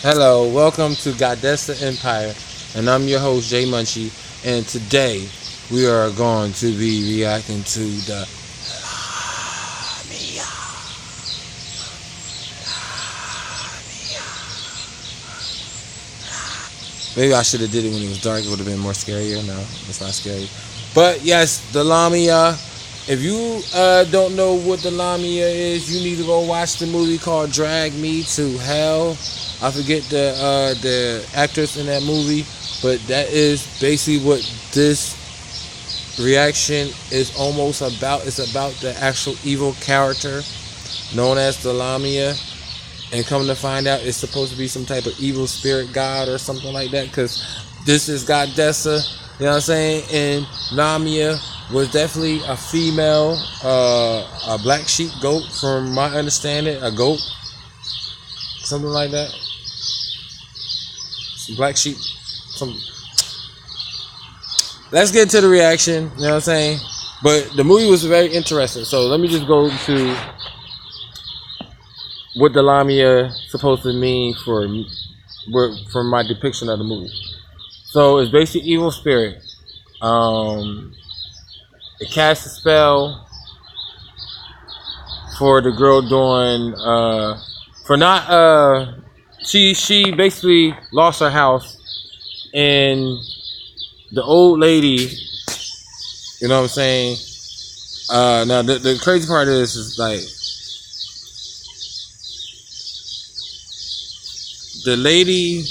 Hello, welcome to Goddessa Empire, and I'm your host Jay Munchie. And today we are going to be reacting to the maybe I should have did it when it was dark. It would have been more scarier. No, it's not scary. But yes, the Lamia. If you don't know what the Lamia is, you need to go watch the movie called Drag Me to Hell. I forget the actress in that movie, but that is basically what this reaction is almost about. It's about the actual evil character known as the Lamia, and come to find out, it's supposed to be some type of evil spirit god or something like that. Because this is Goddessa, you know what I'm saying? And Lamia was definitely a female, a black sheep goat, from my understanding, a goat, something like that. Some black sheep, some. Let's get to the reaction, you know what I'm saying? But the movie was very interesting, so let me just go to what the Lamia supposed to mean for my depiction of the movie. So it's basically evil spirit. It casts a spell for the girl doing for not she basically lost her house, and the old lady, you know what I'm saying? Now the crazy part is like the lady,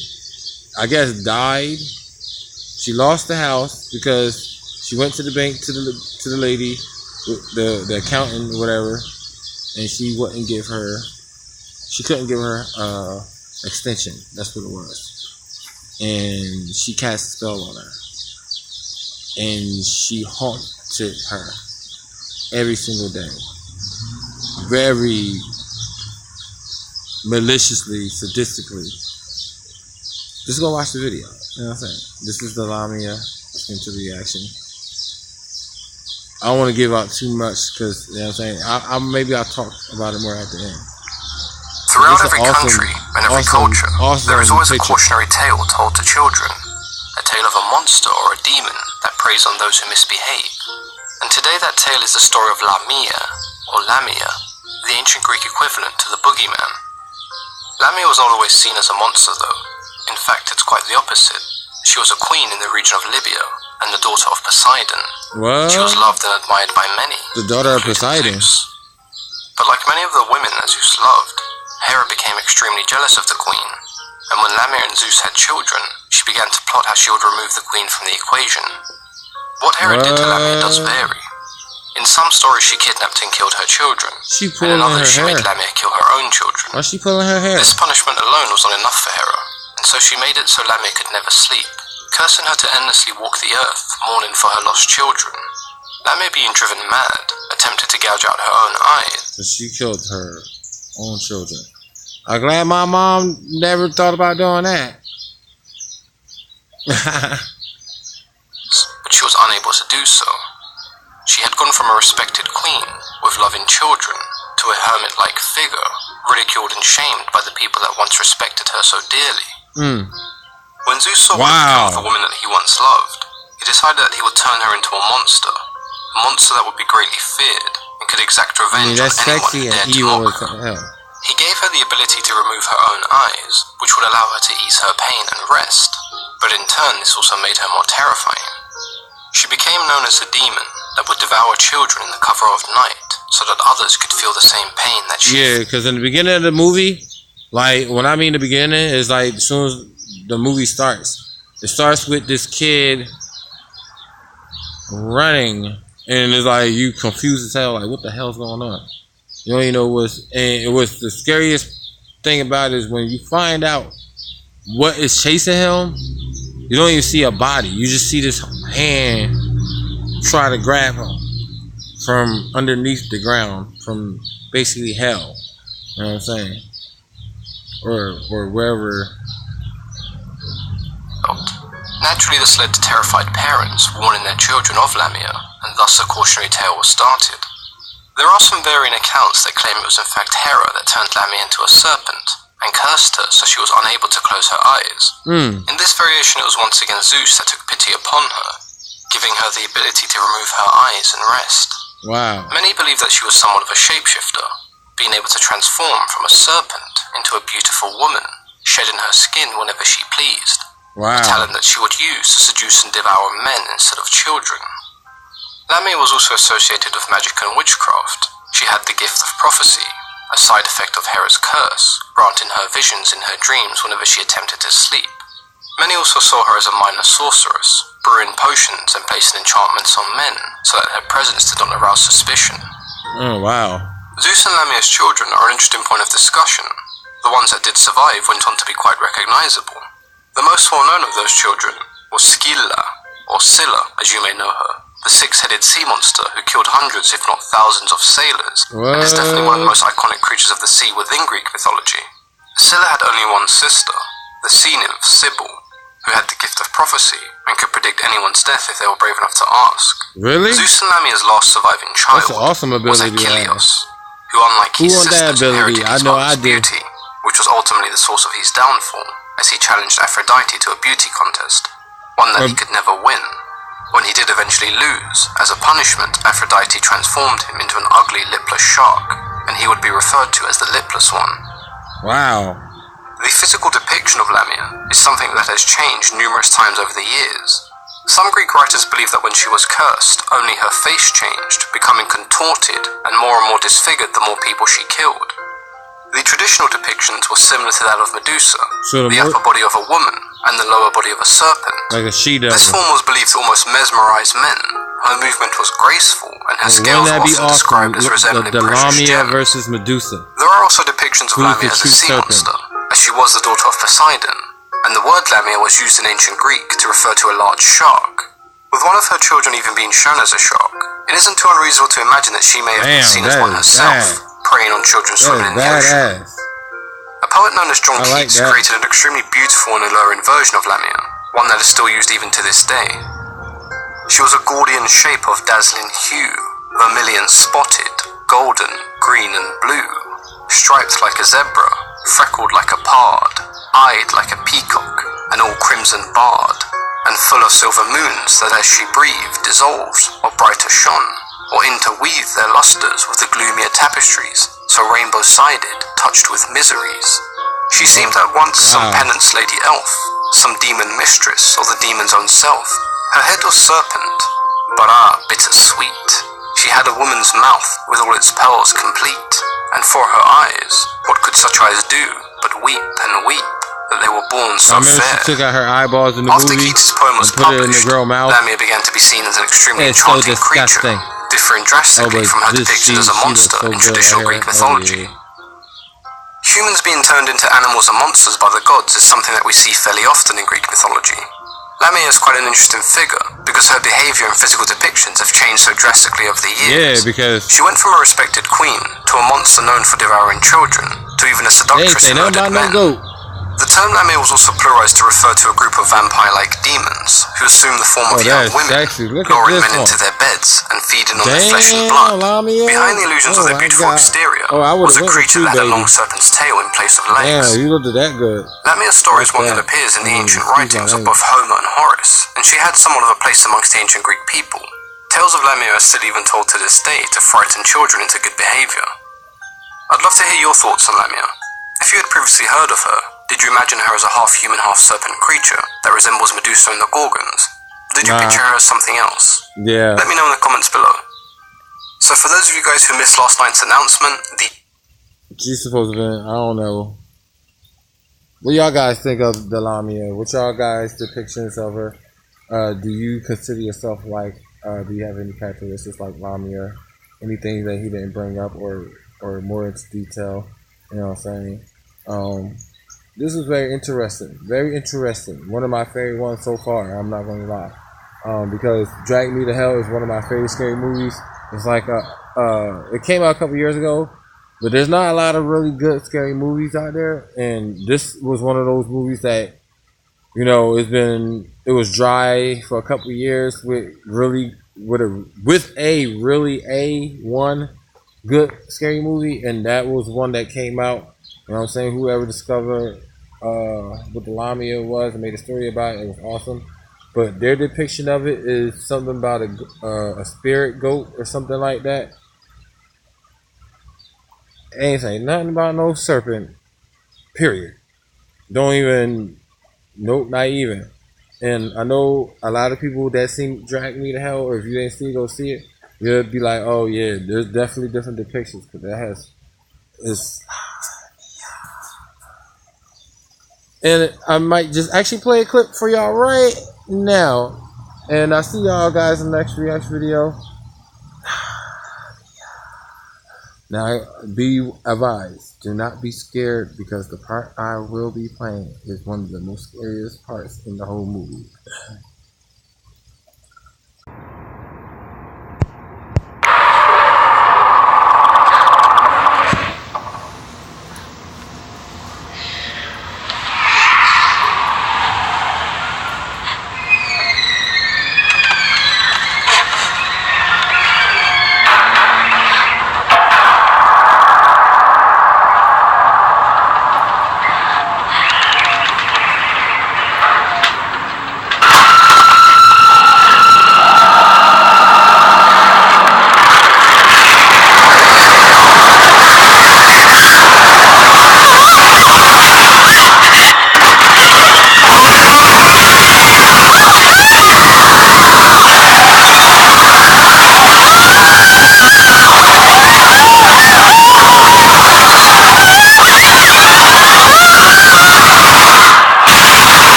I guess, died. She lost the house because she went to the bank to the lady, the accountant or whatever, and she couldn't give her extension. That's what it was. And she cast a spell on her, and she haunted her every single day, very maliciously, sadistically. Just go watch the video. You know what I'm saying? This is the Lamia. Let's get into the reaction. I don't want to give out too much because, you know what I'm saying, maybe I'll talk about it more at the end. Throughout every country and every culture, there is always a cautionary tale told to children. A tale of a monster or a demon that preys on those who misbehave. And today that tale is the story of Lamia, or Lamia, the ancient Greek equivalent to the boogeyman. Lamia was not always seen as a monster though. In fact, it's quite the opposite. She was a queen in the region of Libya, and the daughter of Poseidon. What? She was loved and admired by many. The daughter of Poseidon. Zeus. But like many of the women that Zeus loved, Hera became extremely jealous of the queen, and when Lamia and Zeus had children, she began to plot how she would remove the queen from the equation. What Hera did to Lamia does vary. In some stories she kidnapped and killed her children, and in others she made Lamia kill her own children. Why's she pulling her hair? This punishment alone was not enough for Hera, and so she made it so Lamia could never sleep, cursing her to endlessly walk the earth, mourning for her lost children. Lamia, being driven mad, attempted to gouge out her own eyes. So she killed her own children. I'm glad my mom never thought about doing that. But she was unable to do so. She had gone from a respected queen with loving children to a hermit-like figure, ridiculed and shamed by the people that once respected her so dearly. When Zeus saw what had become of the woman that he once loved, he decided that he would turn her into a monster that would be greatly feared and could exact revenge on anyone who dared to mock her. He gave her the ability to remove her own eyes, which would allow her to ease her pain and rest, but in turn this also made her more terrifying. She became known as a demon that would devour children in the cover of night, so that others could feel the same pain that she Yeah, because in the beginning of the movie, like, when I mean the beginning, is like as soon as the movie starts, it starts with this kid running, and it's like you confused as hell, like what the hell's going on? You don't even know what's, and it was the scariest thing about it is when you find out what is chasing him, you don't even see a body. You just see this hand try to grab him from underneath the ground, from basically hell. You know what I'm saying? Or wherever. Naturally, this led to terrified parents warning their children of Lamia, and thus a cautionary tale was started. There are some varying accounts that claim it was in fact Hera that turned Lamia into a serpent, and cursed her so she was unable to close her eyes. In this variation, it was once again Zeus that took pity upon her, giving her the ability to remove her eyes and rest. Wow. Many believe that she was somewhat of a shapeshifter, being able to transform from a serpent into a beautiful woman, shedding her skin whenever she pleased. Wow. A talent that she would use to seduce and devour men instead of children. Lamia was also associated with magic and witchcraft. She had the gift of prophecy, a side effect of Hera's curse, granting her visions in her dreams whenever she attempted to sleep. Many also saw her as a minor sorceress, brewing potions and placing enchantments on men so that her presence did not arouse suspicion. Oh, wow. Zeus and Lamia's children are an interesting point of discussion. The ones that did survive went on to be quite recognizable. The most well-known of those children was Scylla, or Scylla as you may know her, the six-headed sea monster who killed hundreds if not thousands of sailors, and is definitely one of the most iconic creatures of the sea within Greek mythology. Scylla had only one sister, the sea nymph Sybil, who had the gift of prophecy and could predict anyone's death if they were brave enough to ask. Really? Zeus and Lamia's last surviving child That's an awesome was ability. Achilles, who unlike his sister inherited his mother's beauty, which was ultimately the source of his downfall, as he challenged Aphrodite to a beauty contest, one that he could never win. When he did eventually lose, as a punishment, Aphrodite transformed him into an ugly lipless shark, and he would be referred to as the lipless one. Wow. The physical depiction of Lamia is something that has changed numerous times over the years. Some Greek writers believe that when she was cursed, only her face changed, becoming contorted and more disfigured the more people she killed. The traditional depictions were similar to that of Medusa, so the upper body of a woman and the lower body of a serpent. Like a she-devil. This form was believed to almost mesmerize men. Her movement was graceful, and her scales were often described as resembling the precious Lamia gems. versus Medusa. There are also depictions of Lamia as a sea monster, as she was the daughter of Poseidon, and the word Lamia was used in ancient Greek to refer to a large shark. With one of her children even being shown as a shark, it isn't too unreasonable to imagine that she may have been seen as one herself, preying on children swimming in the ocean. A poet known as John Keats created an extremely beautiful and alluring version of Lamia, one that is still used even to this day. She was a Gordian shape of dazzling hue, vermilion spotted, golden, green and blue, striped like a zebra, freckled like a pard, eyed like a peacock, and all crimson barred, and full of silver moons that as she breathed dissolved or brighter shone, or interweaved their lustres with the gloomier tapestries, so rainbow-sided, touched with miseries. She seemed at once some penance lady elf, some demon mistress, or the demon's own self. Her head was serpent, but bitter-sweet. She had a woman's mouth with all its pearls complete, and for her eyes, what could such eyes do but weep and weep, that they were born so fair? She took out her eyeballs in the After movie Keats' poem was published, Lamia began to be seen as an extremely enchanting creature, differing drastically from her depiction as a monster in traditional Greek mythology. Humans being turned into animals and monsters by the gods is something that we see fairly often in Greek mythology. Lamia is quite an interesting figure, because her behaviour and physical depictions have changed so drastically over the years. Yeah, because she went from a respected queen, to a monster known for devouring children, to even a seductress who murdered men. The term Lamia was also pluralized to refer to a group of vampire-like demons who assume the form of young women, luring men into their beds and feeding on their flesh and blood. Behind the illusions of their beautiful exterior was a creature that had a long serpent's tail in place of legs. Yeah, you looked at that good. Lamia's story is one that appears in the ancient writings of both Homer and Horace, and she had somewhat of a place amongst the ancient Greek people. Tales of Lamia are still even told to this day to frighten children into good behaviour. I'd love to hear your thoughts on Lamia. If you had previously heard of her, did you imagine her as a half-human, half-serpent creature that resembles Medusa and the Gorgons? Or did you picture her as something else? Yeah. Let me know in the comments below. So for those of you guys who missed last night's announcement, she's supposed to be, I don't know. What y'all guys think of the Lamia? What y'all guys depictions of her? Do you consider yourself like, do you have any characteristics like Lamia? Anything that he didn't bring up or more into detail? You know what I'm saying? This is very interesting. Very interesting. One of my favorite ones so far. I'm not going to lie. Because Drag Me to Hell is one of my favorite scary movies. It's like, it came out a couple years ago, but there's not a lot of really good scary movies out there. And this was one of those movies that, you know, it was dry for a couple years with a really one good scary movie. And that was one that came out know what I'm saying? Whoever discovered what the Lamia was and made a story about it, it was awesome. But their depiction of it is something about a spirit goat or something like that. Ain't saying nothing about no serpent. Period. Don't even. Nope, not even. And I know a lot of people that seen Drag Me to Hell, or if you didn't see it, go see it. You'll be like, oh yeah, there's definitely different depictions, because that has. It's. And I might just actually play a clip for y'all right now. And I'll see y'all guys in the next reaction video. Now, be advised, do not be scared, because the part I will be playing is one of the most scariest parts in the whole movie.